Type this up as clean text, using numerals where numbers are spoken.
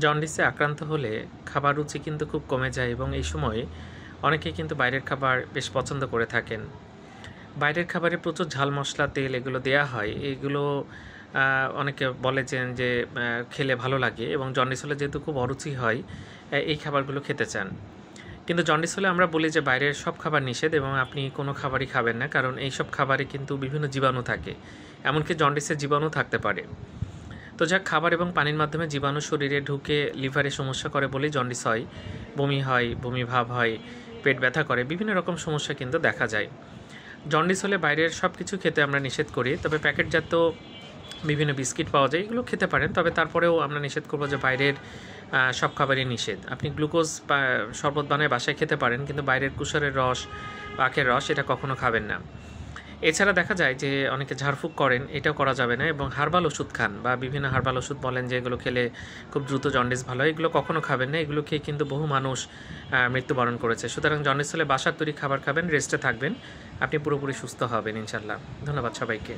জন্ডিসে আক্রান্ত হলে খাবার রুচি কিন্তু খুব কমে যায় এবং এই সময় অনেকেই কিন্তু বাইরের খাবার বেশ পছন্দ করে থাকেন। বাইরের খাবারে প্রচুর ঝাল মশলা তেল এগুলো দেয়া হয়, এগুলো অনেকে বলে যে খেলে ভালো লাগে এবং জন্ডিস হলে যেহেতু খুব অরুচি হয় এই খাবারগুলো খেতে চান। কিন্তু জন্ডিস হলে আমরা বলি যে বাইরের সব খাবার নিষেধ এবং আপনি কোনো খাবারই খাবেন না, কারণ এই সব খাবারে কিন্তু বিভিন্ন জীবাণু থাকে, এমনকি জন্ডিসের জীবাণু থাকতে পারে। তো যাক, খাবার এবং পানির মাধ্যমে জীবাণু শরীরে ঢুকে লিভারে সমস্যা করে বলেই জন্ডিস হয়। বমি হয়, বমি ভাব হয়, পেট ব্যথা করে, বিভিন্ন রকম সমস্যা কিন্তু দেখা যায়। জন্ডিস হলে বাইরের সব কিছু খেতে আমরা নিষেধ করি, তবে প্যাকেটজাত বিভিন্ন বিস্কিট পাওয়া যায়, এগুলো খেতে পারেন, তবে তারপরেও আমরা নিষেধ করবো যে বাইরের সব খাবারই নিষেধ। আপনি গ্লুকোজ বা শরবত বানায় বাসায় খেতে পারেন, কিন্তু বাইরের কুশারের রস বা আখের রস এটা কখনো খাবেন না। এছাড়া দেখা যায় যে অনেকে ঝাড়ফুঁক করেন, এটাও করা যাবে না, এবং হার্বাল ওষুধ খান বা বিভিন্ন হার্বাল ওষুধ বলেন যে এগুলো খেলে খুব দ্রুত জন্ডিস ভালো হয়, এগুলো কখনো খাবেন না, এগুলো খেয়ে কিন্তু বহু মানুষ মৃত্যুবরণ করেছে। সুতরাং জন্ডিস হলে বাসার তৈরি খাবার খাবেন, রেস্টে থাকবেন, আপনি পুরোপুরি সুস্থ হবেন ইনশাল্লাহ। ধন্যবাদ সবাইকে।